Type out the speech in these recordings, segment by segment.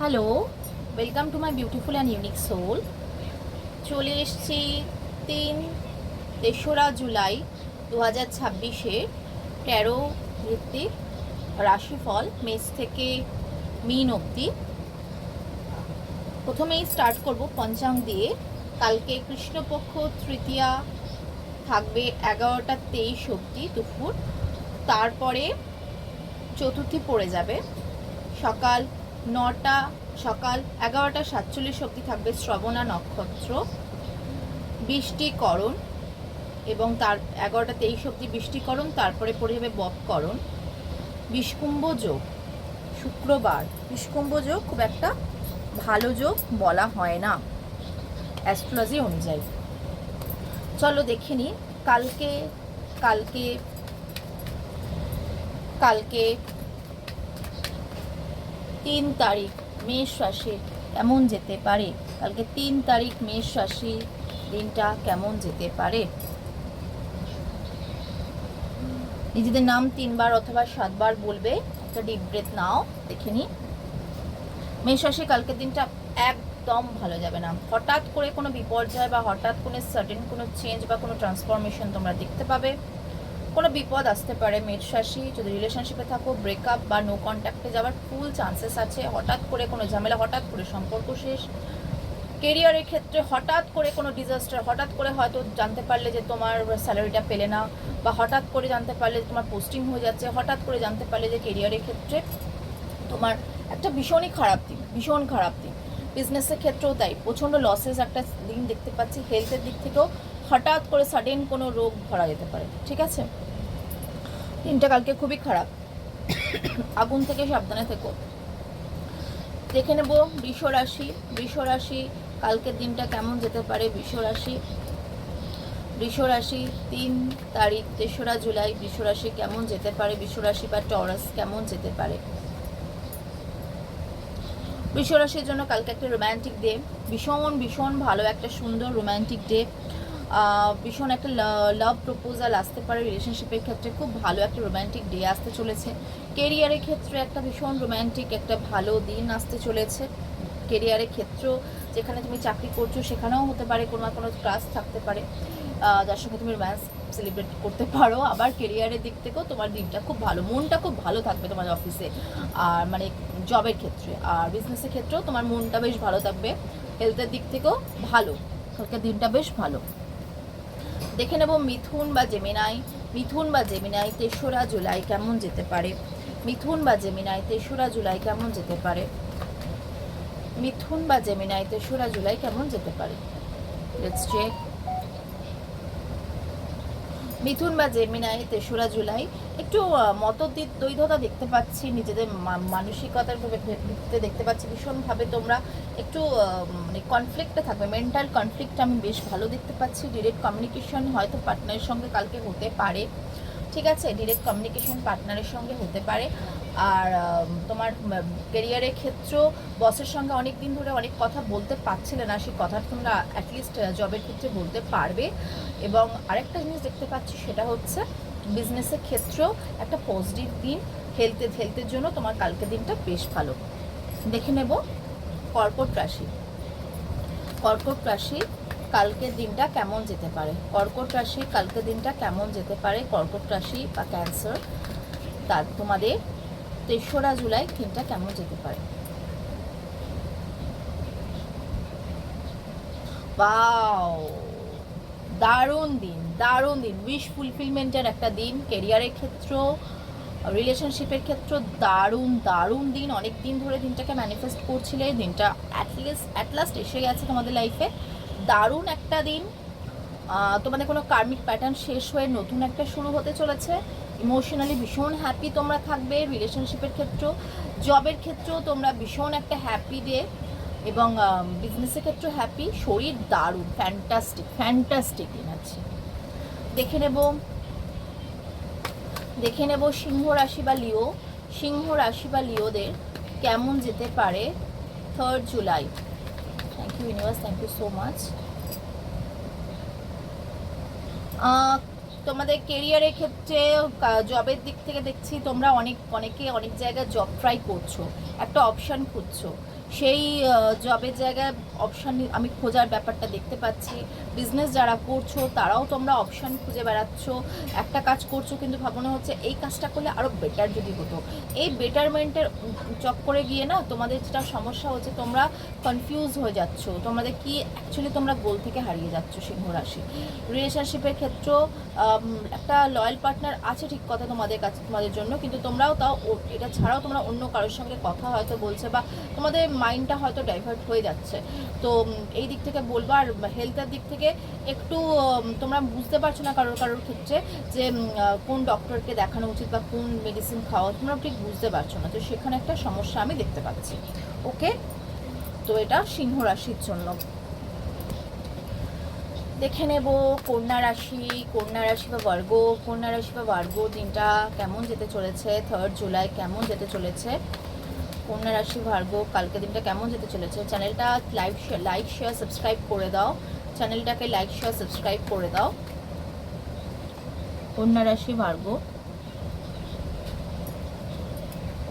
Hello, welcome to my beautiful and unique soul. চলে এসছি 3রা জুলাই 2026-এ 13 ভিত্তিক রাশিফল মেষ থেকে মীন অবধি। প্রথমেই স্টার্ট করব পঞ্চাঙ্গ দিয়ে। কালকে কৃষ্ণপক্ষ তৃতীয়া থাকবে 11টা 23 অবধি দুপুর। তারপরে চতুর্থী পড়ে যাবে সকাল 11টা 47 অবধি থাকবে শ্রবণা নক্ষত্র, বৃষ্টিকরণ, এবং তার 11টা 23 অবধি বৃষ্টিকরণ, তারপরে পড়ে যাবে বৎকরণ। বিষকুম্ভ যোগ শুক্রবার। বিষকুম্ভ যোগ খুব একটা ভালো যোগ বলা হয় না অ্যাস্ট্রোলজি অনুযায়ী। চলো দেখে নিই কালকে কালকে কালকে 3 তারিখ মেষ রাশি কেমন যেতে পারে। কালকে 3 তারিখ মেষ রাশি দিনটা কেমন যেতে পারে। নিজেদের নাম 3 বার অথবা 7 বার বলবে। একটা ডিপ ব্রেথ নাও, দেখে নি। মেষ রাশি কালকের দিনটা একদম ভালো যাবে না। হঠাৎ করে কোনো বিপর্যয় বা হঠাৎ কোনো সাডেন কোনো চেঞ্জ বা কোনো ট্রান্সফরমেশন তোমরা দেখতে পাবে। কোনো বিপদ আসতে পারে মেষ রাশি। যদি রিলেশনশিপে থাকো, ব্রেকআপ বা নো কন্ট্যাক্টে যাওয়ার ফুল চান্সেস আছে। হঠাৎ করে কোনো ঝামেলা, হঠাৎ করে সম্পর্ক শেষ। কেরিয়ারের ক্ষেত্রে হঠাৎ করে কোনো ডিজাস্টার, হঠাৎ করে হয়তো জানতে পারলে যে তোমার স্যালারিটা পেলে না, বা হঠাৎ করে জানতে পারলে যে তোমার পোস্টিং হয়ে যাচ্ছে, হঠাৎ করে জানতে পারলে যে কেরিয়ারের ক্ষেত্রে তোমার একটা ভীষণই খারাপ দিন, ভীষণ খারাপ দিন। বিজনেসের ক্ষেত্রেও তাই, প্রচণ্ড লসেস একটা দিন দেখতে পাচ্ছি। হেলথের দিক থেকেও হঠাৎ করে সাডেন কোনো রোগ ধরা যেতে পারে। ঠিক আছে, দিনটা কালকে খুবই খারাপ। আগুন থেকে সাবধানে থেকো। দেখে নেব বৃষ রাশি। বৃষ রাশি কালকের দিনটা কেমন যেতে পারে। বৃষ রাশি 3 তারিখ 3রা জুলাই বৃষ রাশি কেমন যেতে পারে। বৃষ রাশি বা টরাস কেমন যেতে পারে। বৃষ রাশির জন্য কালকে একটা রোম্যান্টিক ডে, ভীষণ ভালো একটা সুন্দর রোম্যান্টিক ডে। ভীষণ একটা লাভ প্রপোজাল আসতে পারে রিলেশনশিপের ক্ষেত্রে। খুব ভালো একটা রোম্যান্টিক ডে আসতে চলেছে। কেরিয়ারের ক্ষেত্রে একটা ভীষণ রোম্যান্টিক একটা ভালো দিন আসতে চলেছে। কেরিয়ারের ক্ষেত্র যেখানে তুমি চাকরি করছো সেখানেও হতে পারে কোনো না কোনো ক্লাস থাকতে পারে যার সঙ্গে তুমি রোম্যান্স সেলিব্রেট করতে পারো। আবার কেরিয়ারের দিক থেকেও তোমার দিনটা খুব ভালো, মনটা খুব ভালো থাকবে তোমার অফিসে, আর মানে জবের ক্ষেত্রে। আর বিজনেসের ক্ষেত্রেও তোমার মনটা বেশ ভালো থাকবে। হেলথের দিক থেকেও ভালো, কালকে দিনটা বেশ ভালো। দেখে নেব মিথুন বা জেমিনাই। 3রা জুলাই কেমন যেতে পারে। 3রা জুলাই কেমন যেতে পারে। 3রা জুলাই কেমন যেতে পারে। Let's check. 3রা জুলাই একটু মতদ্বৈধতা দেখতে পাচ্ছি, নিজেদের মানসিকতার ভিত্তিতে দেখতে পাচ্ছি। ভীষণভাবে তোমরা একটু মানে কনফ্লিক্টে থাকবে, মেন্টাল কনফ্লিক্ট আমি বেশ ভালো দেখতে পাচ্ছি। ডিরেক্ট কমিউনিকেশন হয়তো পার্টনারের সঙ্গে কালকে হতে পারে। ঠিক আছে, ডিরেক্ট কমিউনিকেশন পার্টনারের সঙ্গে হতে পারে। আর তোমার কেরিয়ারের ক্ষেত্রেও বসের সঙ্গে অনেক দিন ধরে অনেক কথা বলতে পারছিলে না, সেই কথা তোমরা অ্যাটলিস্ট জবের ক্ষেত্রে বলতে পারবে। এবং আরেকটা জিনিস দেখতে পাচ্ছি, সেটা হচ্ছে বিজনেসের ক্ষেত্রেও একটা পজিটিভ দিন। হেলথের জন্য তোমার কালকে দিনটা বেশ ভালো। দেখে নেব কর্কট রাশি। কর্কট রাশি কালকের দিনটা কেমন যেতে পারে। কর্কট রাশি কালকের দিনটা কেমন যেতে পারে। কর্কট রাশি বা ক্যান্সার, তার তোমাদের 3রা জুলাই দিনটা কেমন যেতে পারে। ওয়াও, দারুণ দিন, দারুণ দিন। উইশ ফুলফিলমেন্টের একটা দিন। কেরিয়ারের ক্ষেত্র, রিলেশনশিপের ক্ষেত্র দারুণ দিন। অনেক দিন ধরে দিনটাকে ম্যানিফেস্ট করছিলে, দিনটা অ্যাটলাস্ট এসে গেছে তোমাদের লাইফে। দারুণ একটা দিন। তোমাদের কোনো কার্মিক প্যাটার্ন শেষ হয়ে নতুন একটা শুরু হতে চলেছে। ইমোশনালি ভীষণ হ্যাপি তোমরা থাকবে। রিলেশনশিপের ক্ষেত্রেও, জবের ক্ষেত্রেও তোমরা ভীষণ একটা হ্যাপি ডে, এবং বিজনেসের ক্ষেত্রেও হ্যাপি। শরীর দারুণ, ফ্যান্টাস্টিক দিন আছে। দেখে নেব সিংহ রাশি বা লিওদের কেমন যেতে পারে 3rd July. Thank you universe, thank you so much. তোমাদের কেরিয়ারের ক্ষেত্রে, জবের দিক থেকে দেখছি তোমরা অনেকে অনেক জায়গায় জব ট্রাই করছো, একটা অপশান খুঁজছো। সেই জবের জায়গায় অপশান আমি খোঁজার ব্যাপারটা দেখতে পাচ্ছি। বিজনেস যারা করছো তারাও তোমরা অপশান খুঁজে বেড়াচ্ছ। একটা কাজ করছো কিন্তু ভাবনা হচ্ছে এই কাজটা করলে আরও বেটার যদি হতো। এই বেটারমেন্টের চক্করে গিয়ে না তোমাদের যেটা সমস্যা হচ্ছে, তোমরা কনফিউজ হয়ে যাচ্ছ, তোমাদের কি অ্যাকচুয়ালি তোমরা গোল থেকে হারিয়ে যাচ্ছ। সিংহ রাশি রিলেশনশিপের ক্ষেত্রেও একটা লয়াল পার্টনার আছে ঠিক কথা তোমাদের কাছে, তোমাদের জন্য, কিন্তু তোমরাও তাও এটা ছাড়াও তোমরা অন্য কারোর সঙ্গে কথা হয়তো বলছে বা তোমাদের মাইন্ডটা হয়তো ডাইভার্ট হয়ে যাচ্ছে। তো এই দিক থেকে বলবো। আর হেলথের দিক থেকে একটু তোমরা বুঝতে পারছো না কারোর কারোর ক্ষেত্রে যে কোন ডক্টরকে দেখানো উচিত বা কোন মেডিসিন খাওয়া, তোমরা ঠিক বুঝতে পারছো না। তো সেখানে একটা সমস্যা আমি দেখতে পাচ্ছি। ওকে, তো এটা সিংহ রাশির জন্য। দেখে নেব কন্যা রাশি, কন্যা রাশি বা বর্গ। কন্যা রাশি বা বর্গ দিনটা কেমন যেতে চলেছে, 3 জুলাই কেমন যেতে চলেছে। কন্যা রাশি ভার্গ কালকে দিনটা কেমন যেতে চলেছে। চ্যানেলটা লাইক শেয়ার সাবস্ক্রাইব করে দাও, চ্যানেলটাকে লাইক শেয়ার সাবস্ক্রাইব করে দাও। কন্যা রাশি ভার্গ,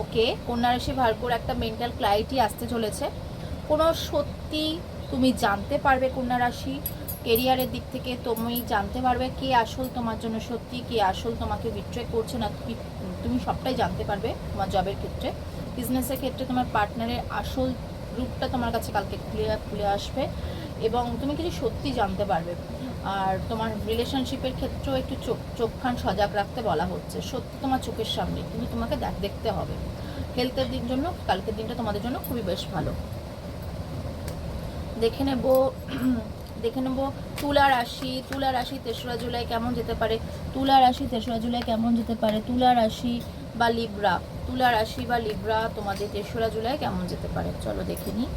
ওকে, কন্যা রাশি ভার্গর একটা মেন্টাল ক্ল্যারিটি আসতে চলেছে। কোনো সত্যি তুমি জানতে পারবে কন্যা রাশি। কেরিয়ারের দিক থেকে তুমি জানতে পারবে কে আসল তোমার জন্য সত্যি, কে আসল তোমাকে বিট্রে করছে না, তুমি সবটাই জানতে পারবে তোমার জবের ক্ষেত্রে। বিজনেসের ক্ষেত্রে তোমার পার্টনারের আসল রূপটা তোমার কাছে কালকে খুলে আসবে এবং তুমি কিছু সত্যি জানতে পারবে। আর তোমার রিলেশনশিপের ক্ষেত্রেও একটু চোখখান সজাগ রাখতে বলা হচ্ছে। সত্যি তোমার চোখের সামনে, কিন্তু তোমাকে দেখতে হবে। হেলথের দিন জন্য কালকের দিনটা তোমাদের জন্য খুবই বেশ ভালো। দেখে নেব তুলা রাশি। তুলা রাশি 3রা জুলাই কেমন যেতে পারে। তুলা রাশি 3রা জুলাই কেমন যেতে পারে। তুলা রাশি বা লিব্রা, তুলা রাশি বা লিব্রা তোমাদের 3রা জুলাই কেমন যেতে পারে, চলো দেখে নিই।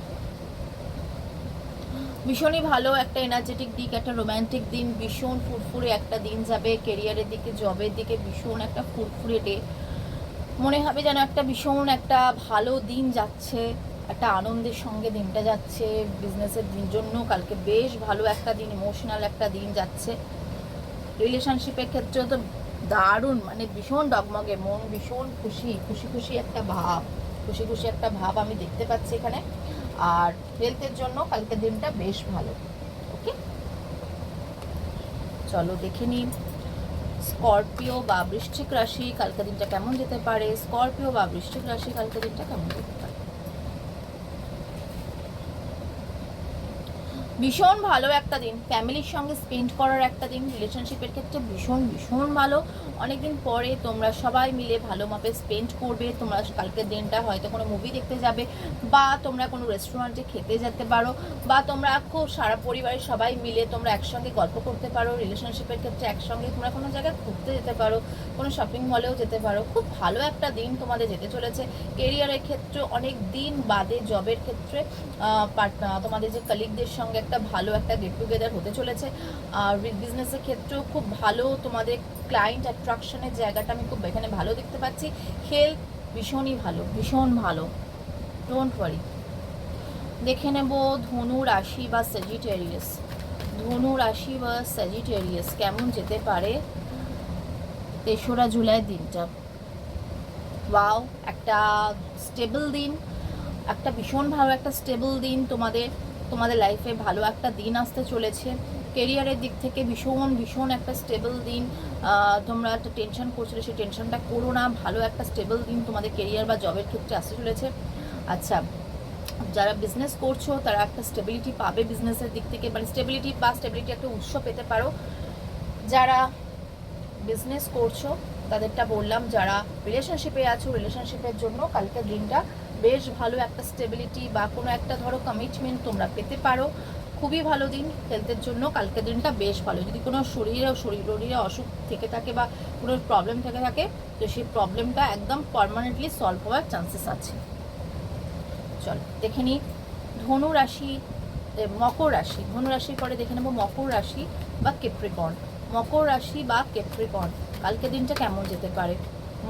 ভীষণই ভালো একটা এনার্জেটিক দিক, একটা রোম্যান্টিক দিন, ভীষণ ফুরফুরে একটা দিন যাবে। কেরিয়ারের দিকে, জবের দিকে ভীষণ একটা ফুরফুরে ডে, মনে হবে যেন একটা ভীষণ একটা ভালো দিন যাচ্ছে, একটা আনন্দের সঙ্গে দিনটা যাচ্ছে। বিজনেসের দিন জন্য কালকে বেশ ভালো একটা দিন, ইমোশনাল একটা দিন যাচ্ছে। রিলেশনশিপের ক্ষেত্রেও তো দারুণ, মানে ভীষণ ডগমগে মন, ভীষণ খুশি একটা ভাব আমি দেখতে পাচ্ছি এখানে। আর হেলথের জন্য কালকের দিনটা বেশ ভালো। ওকে, চলো দেখে নিই স্করপিও বা বৃশ্চিক রাশি কালকের দিনটা কেমন যেতে পারে। স্করপিও বা বৃশ্চিক রাশি কালকের দিনটা কেমন যেতে পারে। ভীষণ ভালো একটা দিন, ফ্যামিলির সঙ্গে স্পেন্ড করার একটা দিন। রিলেশনশিপের ক্ষেত্রে ভীষণ ভালো। অনেকদিন পরে তোমরা সবাই মিলে ভালো মাপে স্পেন্ড করবে। তোমরা কালকের দিনটা হয়তো কোনো মুভি দেখতে যাবে, বা তোমরা কোনো রেস্টুরেন্টে খেতে যেতে পারো, বা তোমরা খুব সারা পরিবারের সবাই মিলে তোমরা একসঙ্গে গল্প করতে পারো। রিলেশনশিপের ক্ষেত্রে একসঙ্গে তোমরা কোনো জায়গায় ঘুরতে যেতে পারো, কোনো শপিং মলেও যেতে পারো। খুব ভালো একটা দিন তোমাদের যেতে চলেছে। কেরিয়ারের ক্ষেত্রে অনেক দিন বাদে জবের ক্ষেত্রে তোমাদের যে কলিগদের সঙ্গে একটা ভালো একটা গেট টুগেদার হতে চলেছে। আর বিজনেসের ক্ষেত্রেও খুব ভালো তোমাদের ক্লায়েন্ট অ্যাট্রাকশনের জায়গাটা আমি খুব এখানে ভালো দেখতে পাচ্ছি। হেলথ ভীষণ ভালো, ডোন্ট ওয়ারি। দেখে নেব ধনু রাশি বা স্যাজিটেরিয়াস। ধনু রাশি বা স্যাজিটেরিয়াস কেমন যেতে পারে 3রা জুলাই দিনটা। ওয়াও, একটা স্টেবল দিন, একটা ভীষণ ভালো একটা স্টেবল দিন তোমাদের লাইফে ভালো একটা দিন আসতে চলেছে। কেরিয়ারের দিক থেকে ভীষণ একটা স্টেবল দিন। তোমরা একটা টেনশন করছিলে, সেই টেনশনটা করো না। ভালো একটা স্টেবল দিন তোমাদের কেরিয়ার বা জবের ক্ষেত্রে আসতে চলেছে। আচ্ছা, যারা বিজনেস করছো তারা একটা স্টেবিলিটি পাবে বিজনেসের দিক থেকে, মানে স্টেবিলিটি একটা উৎস পেতে পারো। যারা বিজনেস করছো তাদেরটা বললাম। যারা রিলেশনশিপে আছো, রিলেশনশিপের জন্য কালকের দিনটা বেশ ভালো, একটা স্টেবিলিটি বা কোনো একটা ধরো কমিটমেন্ট তোমরা পেতে পারো। খুবই ভালো দিন হেলথের জন্য কালকের দিনটা বেশ ভালো। যদি কোনো শরীরে অসুখ থেকে থাকে বা কোনো প্রবলেম থেকে থাকে, তো সেই প্রবলেমটা একদম পার্মানেন্টলি সলভ হওয়ার চান্সেস আছে। চলো দেখে নিই ধনু রাশি, মকর রাশি। ধনু রাশির পরে দেখে নেবো মকর রাশি বা ক্যাপ্রিকর্ন। মকর রাশি বা ক্যাপ্রিকর্ন কালকের দিনটা কেমন যেতে পারে।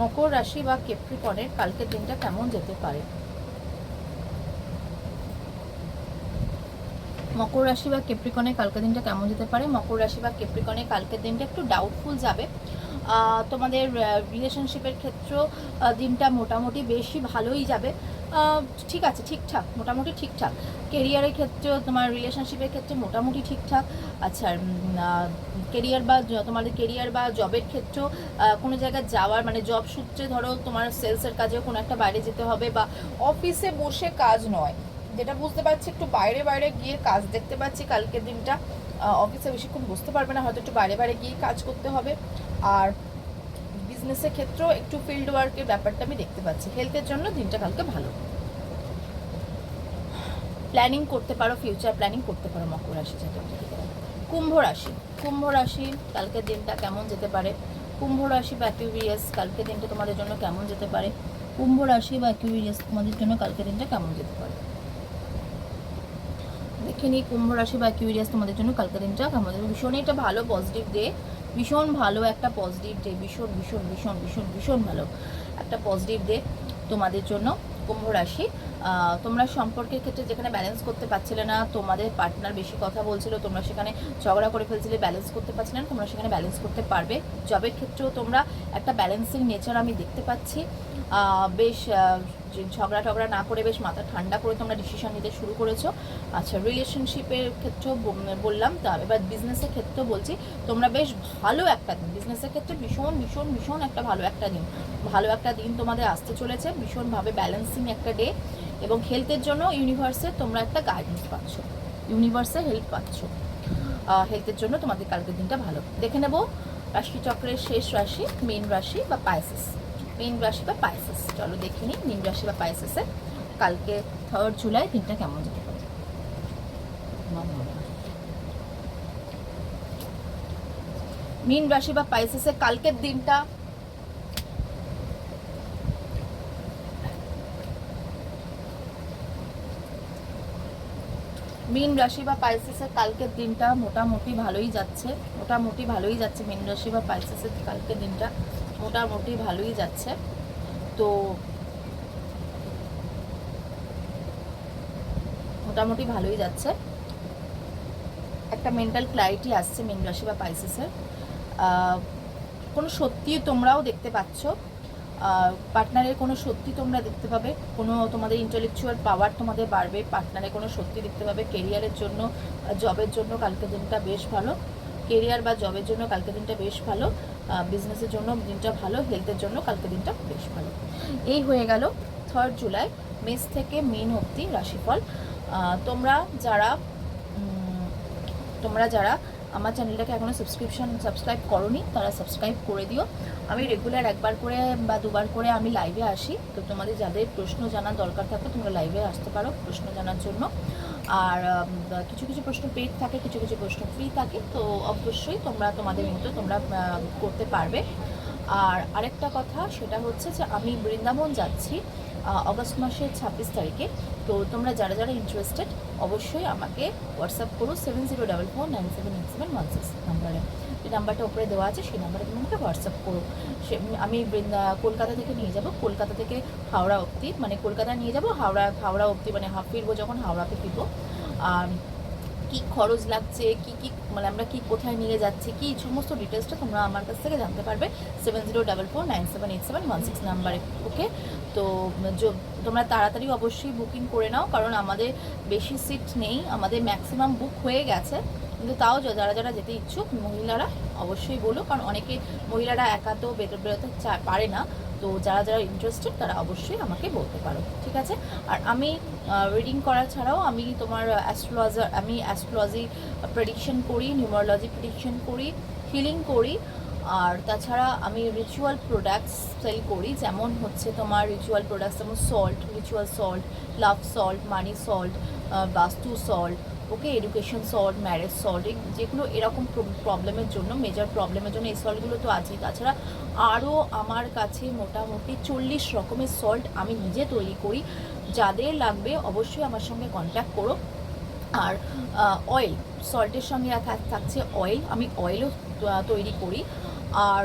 মকর রাশি বা ক্যাপ্রিকর্নের কালকের দিনটা কেমন যেতে পারে। মকর রাশি বা ক্যাপ্রিকর্নের কালকের দিনটা কেমন যেতে পারে। মকর রাশি বা ক্যাপ্রিকর্নের কালকের দিনটা একটু ডাউটফুল যাবে। তোমাদের রিলেশনশিপের ক্ষেত্রেও দিনটা মোটামুটি বেশি ভালোই যাবে, ঠিক আছে, ঠিকঠাক, মোটামুটি ঠিকঠাক। কেরিয়ারের ক্ষেত্রেও তোমার রিলেশনশিপের ক্ষেত্রে মোটামুটি ঠিকঠাক। আচ্ছা, কেরিয়ার বা তোমাদের কেরিয়ার বা জবের ক্ষেত্রেও কোনো জায়গায় যাওয়ার মানে জব সূত্রে ধরো তোমার সেলসের কাজেও কোনো একটা বাইরে যেতে হবে, বা অফিসে বসে কাজ নয়, যেটা বুঝতে পারছি একটু বাইরে বাইরে গিয়ে কাজ দেখতে পাচ্ছি কালকের দিনটা। অফিসে বেশিক্ষণ বসতে পারবে না, হয়তো একটু বাইরে বাইরে গিয়ে কাজ করতে হবে। আর বিজনেসের ক্ষেত্রেও একটু ফিল্ড ওয়ার্কের ব্যাপারটা আমি দেখতে পাচ্ছি। হেলথের জন্য দিনটা কালকে ভালো, প্ল্যানিং করতে পারো, ফিউচার প্ল্যানিং করতে পারো মকর রাশি জাতক জাতিকারা। কুম্ভ রাশি, কুম্ভ রাশি কালকের দিনটা কেমন যেতে পারে? কুম্ভ রাশি বা অ্যাকুয়ারিয়াস কালকের দিনটা তোমাদের জন্য কেমন যেতে পারে? কুম্ভ রাশি বা অ্যাকুয়ারিয়াস তোমাদের জন্য কালকের দিনটা কেমন যেতে পারে দেখে নিই। কুম্ভ রাশি বা অ্যাকুয়ারিয়াস তোমাদের জন্য কালকের দিনটা কেমন যাবে? ভীষণই একটা ভালো পজিটিভ ডে, ভীষণ ভালো একটা পজিটিভ ডে, ভীষণ ভীষণ ভীষণ ভীষণ ভীষণ ভালো একটা পজিটিভ ডে তোমাদের জন্য কুম্ভ রাশি। তোমরা সম্পর্কের ক্ষেত্রে যেখানে ব্যালেন্স করতে পারছিলে না, তোমাদের পার্টনার বেশি কথা বলছিল, তোমরা সেখানে ঝগড়া করে ফেলছিলে, ব্যালেন্স করতে পারছিলে না, তোমরা সেখানে ব্যালেন্স করতে পারবে। জবের ক্ষেত্রেও তোমরা একটা ব্যালেন্সিং নেচার আমি দেখতে পাচ্ছি, বেশ ঝগড়া টগড়া না করে বেশ মাথা ঠান্ডা করে তোমরা ডিসিশন নিতে শুরু করেছো। আচ্ছা, রিলেশনশিপের ক্ষেত্রেও বললাম, তা এবার বিজনেসের ক্ষেত্রেও বলছি, তোমরা বেশ ভালো একটা দিন, বিজনেসের ক্ষেত্রে ভীষণ ভীষণ ভীষণ একটা ভালো একটা দিন, ভালো একটা দিন তোমাদের আসতে চলেছে, ভীষণভাবে ব্যালেন্সিং একটা ডে। এবং হেলথের জন্য ইউনিভার্সে তোমরা একটা গাইডেন্স পাচ্ছ, ইউনিভার্সে হেল্প পাচ্ছ। হেলথের জন্য তোমাদের কালকের দিনটা ভালো। দেখে নেব রাশিচক্রের শেষ রাশি মীন রাশি বা পাইসেস। মীন রাশি বা পাইসেস, চলো দেখে নিই মীন রাশি বা পাইসেসে কালকে 3 জুলাই দিনটা কেমন যেতে পারে। মীন রাশি বা পাইসেসে কালকের দিনটা মীন রাশি বা পাইসেসের কালকের দিনটা মোটামুটি ভালোই যাচ্ছে, মোটামুটি ভালোই যাচ্ছে। মীন রাশি বা পাইসেসের কালকের দিনটা মোটামুটি ভালোই যাচ্ছে। তো মোটামুটি ভালোই যাচ্ছে, একটা মেন্টাল ক্ল্যারিটি আসছে মীন রাশি বা পাইসেসের। কোনো সত্যি তোমরাও দেখতে পাচ্ছ, পার্টনারের কোনো সত্যি তোমরা দেখতে পাবে, কোনো তোমাদের ইন্টেলেকচুয়াল পাওয়ার তোমাদের বাড়বে, পার্টনারের কোনো সত্যি দেখতে পাবে। কেরিয়ারের জন্য, জবের জন্য কালকের দিনটা বেশ ভালো, কেরিয়ার বা জবের জন্য কালকের দিনটা বেশ ভালো, বিজনেসের জন্য দিনটা ভালো, হেলথের জন্য কালকের দিনটা বেশ ভালো। এই হয়ে গেল 3 জুলাই মেষ থেকে মীন অবধি রাশিফল। তোমরা যারা আমার চ্যানেলটাকে এখনও সাবস্ক্রাইব করোনি তারা সাবস্ক্রাইব করে দিও। আমি রেগুলার একবার করে বা দুবার করে আমি লাইভে আসি, তো তোমাদের যাদের প্রশ্ন জানার দরকার থাকে তোমরা লাইভে আসতে পারো প্রশ্ন জানার জন্য। আর কিছু কিছু প্রশ্ন পেড থাকে, কিছু কিছু প্রশ্ন ফ্রি থাকে, তো অবশ্যই তোমরা তোমাদের মতো তোমরা করতে পারবে। আর আরেকটা কথা সেটা হচ্ছে যে আমি বৃন্দাবন যাচ্ছি অগস্ট মাসের 26 তারিখে। তো তোমরা যারা যারা ইন্টারেস্টেড অবশ্যই আমাকে হোয়াটসঅ্যাপ করো 7044978716 নাম্বারে। যে নাম্বারটা উপরে দেওয়া আছে সেই নাম্বারে তুমি আমাকে হোয়াটসঅ্যাপ করো। আমি কলকাতা থেকে নিয়ে যাব, কলকাতা থেকে হাওড়া অবধি, মানে কলকাতা নিয়ে যাব, হাওড়া অবধি, মানে ফিরবো যখন হাওড়াতে ফিরবো। আর কী খরচ লাগছে, কি মানে আমরা কি কোথায় নিয়ে যাচ্ছি, কি সমস্ত ডিটেলসটা তোমরা আমার কাছ থেকে জানতে পারবে 7044978716 নাম্বারে। ওকে, তো তোমরা তাড়াতাড়ি অবশ্যই বুকিং করে নাও, কারণ আমাদের বেশি সিট নেই, আমাদের ম্যাক্সিমাম বুক হয়ে গেছে, কিন্তু তাও যারা যারা যেতে ইচ্ছুক মহিলারা অবশ্যই বলো, কারণ অনেকে মহিলারা একা তো বেরোতে পারে না। তো যারা যারা ইন্টারেস্টেড তারা অবশ্যই আমাকে বলতে পারো, ঠিক আছে। আর আমি রিডিং করা ছাড়াও আমি তোমার অ্যাস্ট্রোলজি প্রেডিকশন করি, নিউমারোলজি প্রেডিকশন করি, হিলিং করি। আর তাছাড়া আমি রিচুয়াল প্রোডাক্টস সেল করি, যেমন হচ্ছে তোমার রিচুয়াল প্রোডাক্টস যেমন সল্ট, রিচুয়াল সল্ট, লাভ সল্ট, মানি সল্ট, বাস্তু সল্ট, ওকে, এডুকেশন সল্ট, ম্যারেজ সল্ট, যেগুলো এরকম প্রবলেমের জন্য, মেজর প্রবলেমের জন্য এই সল্টগুলো তো আছেই। তাছাড়া আরও আমার কাছে মোটামুটি 40 রকমের সল্ট আমি নিজে তৈরি করি, যাদের লাগবে অবশ্যই আমার সঙ্গে কন্ট্যাক্ট করো। আর অয়েল, সল্টের সঙ্গে থাকছে অয়েল, আমি অয়েলও তৈরি করি। আর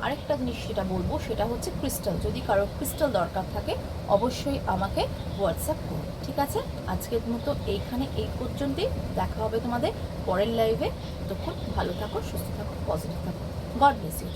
আরেকটা জিনিস সেটা বলবো, সেটা হচ্ছে ক্রিস্টাল, যদি কারো ক্রিস্টাল দরকার থাকে অবশ্যই আমাকে হোয়াটসঅ্যাপ করুন, ঠিক আছে। আজকের মতো এইখানে এই পর্যন্তই, দেখা হবে তোমাদের পরের লাইভে। ততক্ষণ ভালো থাকো, সুস্থ থাকো, পজিটিভ থাকো। God bless you.